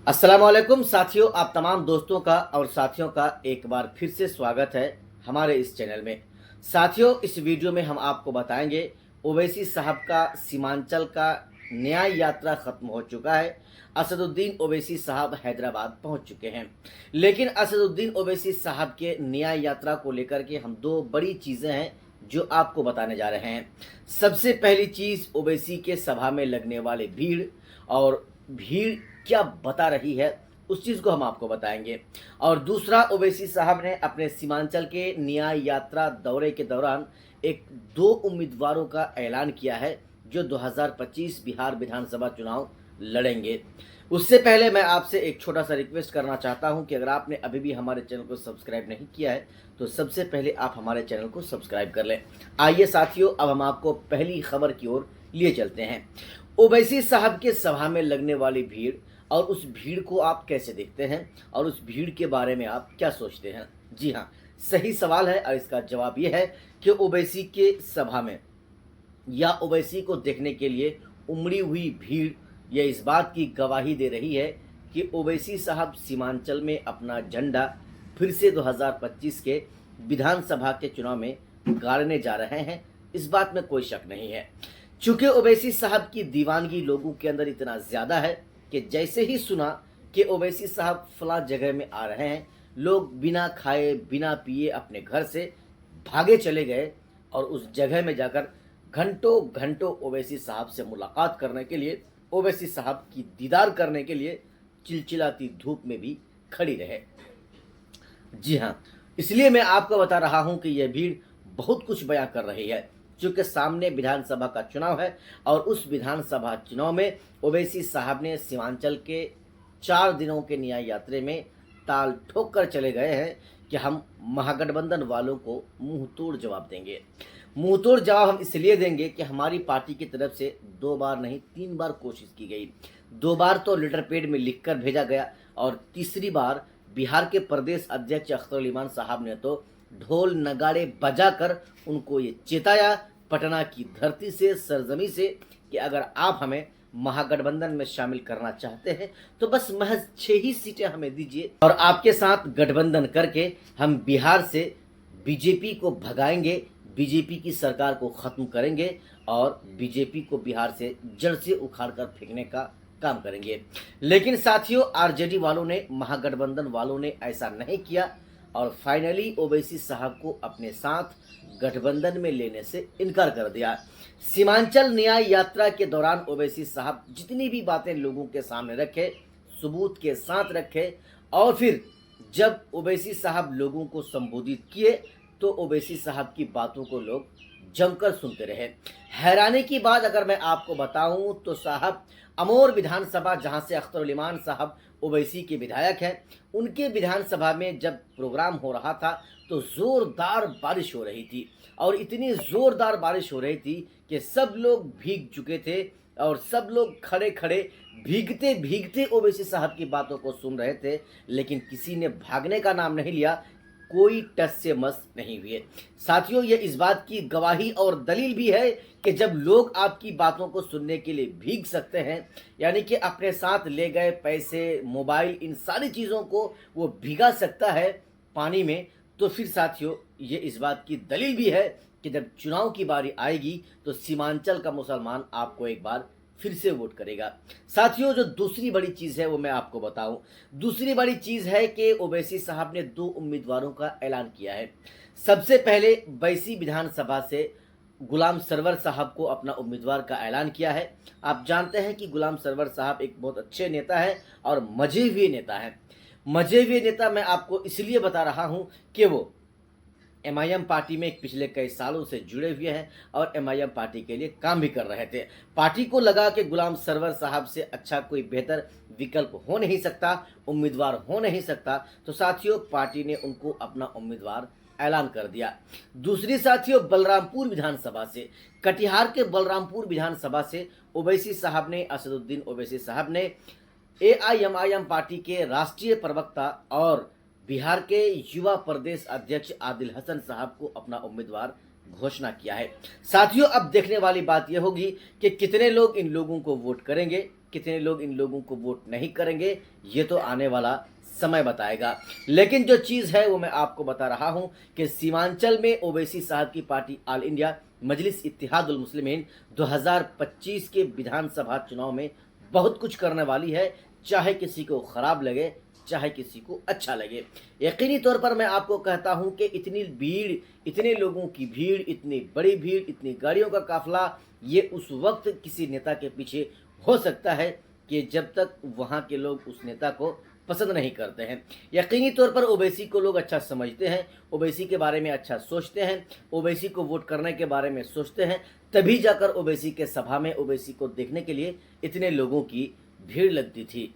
अस्सलामुअलैकुम साथियों, आप तमाम दोस्तों का और साथियों का एक बार फिर से स्वागत है हमारे इस चैनल में। साथियों, इस वीडियो में हम आपको बताएंगे ओवैसी साहब का सीमांचल का न्याय यात्रा खत्म हो चुका है। असदुद्दीन ओवैसी साहब हैदराबाद पहुंच चुके हैं, लेकिन असदुद्दीन ओवैसी साहब के न्याय यात्रा को लेकर के हम दो बड़ी चीज़ें हैं जो आपको बताने जा रहे हैं। सबसे पहली चीज़, ओवैसी के सभा में लगने वाले भीड़, और भीड़ क्या बता रही है उस चीज़ को हम आपको बताएंगे। और दूसरा, ओवैसी साहब ने अपने सीमांचल के न्याय यात्रा दौरे के दौरान एक दो उम्मीदवारों का ऐलान किया है जो 2025 बिहार विधानसभा चुनाव लड़ेंगे। उससे पहले मैं आपसे एक छोटा सा रिक्वेस्ट करना चाहता हूं कि अगर आपने अभी भी हमारे चैनल को सब्सक्राइब नहीं किया है तो सबसे पहले आप हमारे चैनल को सब्सक्राइब कर लें। आइए साथियों, अब हम आपको पहली खबर की ओर लिए चलते हैं। ओवैसी साहब के सभा में लगने वाली भीड़ और उस भीड़ को आप कैसे देखते हैं और उस भीड़ के बारे में आप क्या सोचते हैं? जी हाँ, सही सवाल है और इसका जवाब यह है कि ओवैसी के सभा में या ओवैसी को देखने के लिए उमड़ी हुई भीड़ यह इस बात की गवाही दे रही है कि ओवैसी साहब सीमांचल में अपना झंडा फिर से 2025 के विधानसभा के चुनाव में गाड़ने जा रहे हैं। इस बात में कोई शक नहीं है। चूंकि ओवैसी साहब की दीवानगी लोगों के अंदर इतना ज़्यादा है कि जैसे ही सुना कि ओवैसी साहब फला जगह में आ रहे हैं, लोग बिना खाए बिना पिए अपने घर से भागे चले गए और उस जगह में जाकर घंटों घंटों ओवैसी साहब से मुलाकात करने के लिए, ओवैसी साहब की दीदार करने के लिए चिलचिलाती धूप में भी खड़ी रहे। जी हाँ, इसलिए मैं आपको बता रहा हूँ कि यह भीड़ बहुत कुछ बयां कर रही है। चूँकि सामने विधानसभा का चुनाव है और उस विधानसभा चुनाव में ओवैसी साहब ने सीमांचल के 4 दिनों के न्याय यात्रा में ताल ठोक कर चले गए हैं कि हम महागठबंधन वालों को मुंह तोड़ जवाब देंगे। मुंह तोड़ जवाब हम इसलिए देंगे कि हमारी पार्टी की तरफ से 2 बार नहीं 3 बार कोशिश की गई। 2 बार तो लेटर पैड में लिखकर भेजा गया और तीसरी बार बिहार के प्रदेश अध्यक्ष अख्तर उल इमान साहब ने तो ढोल नगाड़े बजाकर उनको ये चेताया पटना की धरती से, सरजमी से, कि अगर आप हमें महागठबंधन में शामिल करना चाहते हैं तो बस महज 6 ही सीटें हमें दीजिए और आपके साथ गठबंधन करके हम बिहार से बीजेपी को भगाएंगे, बीजेपी की सरकार को खत्म करेंगे और बीजेपी को बिहार से जड़ से उखाड़ कर फेंकने का काम करेंगे। लेकिन साथियों, आरजेडी वालों ने, महागठबंधन वालों ने ऐसा नहीं किया और फाइनली ओवैसी साहब को अपने साथ गठबंधन में लेने से इनकार कर दिया। सीमांचल न्याय यात्रा के दौरान ओवैसी साहब जितनी भी बातें लोगों के सामने रखे, सबूत के साथ रखे, और फिर जब ओवैसी साहब लोगों को संबोधित किए तो ओवैसी साहब की बातों को लोग जमकर सुनते रहे। हैरानी की बात अगर मैं आपको बताऊं तो साहब, अमोर विधानसभा, जहां से अख्तर उल इमान साहब ओवैसी के विधायक हैं, उनके विधानसभा में जब प्रोग्राम हो रहा था तो ज़ोरदार बारिश हो रही थी और इतनी ज़ोरदार बारिश हो रही थी कि सब लोग भीग चुके थे और सब लोग खड़े खड़े भीगते भीगते ओवैसी साहब की बातों को सुन रहे थे, लेकिन किसी ने भागने का नाम नहीं लिया, कोई टस से मस नहीं हुए। साथियों, ये इस बात की गवाही और दलील भी है कि जब लोग आपकी बातों को सुनने के लिए भीग सकते हैं, यानी कि अपने साथ ले गए पैसे, मोबाइल, इन सारी चीज़ों को वो भिगा सकता है पानी में, तो फिर साथियों ये इस बात की दलील भी है कि जब चुनाव की बारी आएगी तो सीमांचल का मुसलमान आपको एक बार फिर से वोट करेगा। साथियों, जो दूसरी बड़ी चीज़ है वो मैं आपको बताऊं। दूसरी बड़ी चीज़ है कि ओवैसी साहब ने 2 उम्मीदवारों का ऐलान किया है। सबसे पहले बैसी विधानसभा से गुलाम सरवर साहब को अपना उम्मीदवार का ऐलान किया है। आप जानते हैं कि गुलाम सरवर साहब एक बहुत अच्छे नेता है और मजे हुए नेता है। मजे हुए नेता मैं आपको इसलिए बता रहा हूं कि वो एमआईएम पार्टी में पिछले कई सालों से जुड़े हुए हैं और एमआईएम पार्टी के लिए काम भी कर रहे थे। पार्टी को लगा कि गुलाम सरवर साहब से अच्छा कोई बेहतर विकल्प हो नहीं सकता, उम्मीदवार हो नहीं सकता, तो साथियों पार्टी ने उनको अपना उम्मीदवार ऐलान कर दिया। दूसरी साथियों, बलरामपुर विधानसभा से, कटिहार के बलरामपुर विधानसभा से ओवैसी साहब ने, असदुद्दीन ओवैसी साहब ने एआईएमआईएम पार्टी के राष्ट्रीय प्रवक्ता और बिहार के युवा प्रदेश अध्यक्ष आदिल हसन साहब को अपना उम्मीदवार घोषणा किया है। साथियों, अब देखने वाली बात यह होगी कि कितने लोग इन लोगों को वोट करेंगे, कितने लोग इन लोगों को वोट नहीं करेंगे, ये तो आने वाला समय बताएगा। लेकिन जो चीज़ है वो मैं आपको बता रहा हूं कि सीमांचल में ओवैसी साहब की पार्टी ऑल इंडिया मजलिस इत्तेहादुल मुस्लिमीन 2025 के विधानसभा चुनाव में बहुत कुछ करने वाली है, चाहे किसी को खराब लगे चाहे किसी को अच्छा लगे। यकीनी तौर पर मैं आपको कहता हूं कि इतनी भीड़, इतने लोगों की भीड़, इतनी बड़ी भीड़, इतनी गाड़ियों का काफिला, ये उस वक्त किसी नेता के पीछे हो सकता है कि जब तक वहां के लोग उस नेता को पसंद नहीं करते हैं। यकीनी तौर पर ओवैसी को लोग अच्छा समझते हैं, ओवैसी के बारे में अच्छा सोचते हैं, ओवैसी को वोट करने के बारे में सोचते हैं, तभी जाकर ओवैसी के सभा में ओवैसी को देखने के लिए इतने लोगों की भीड़ लगती थी।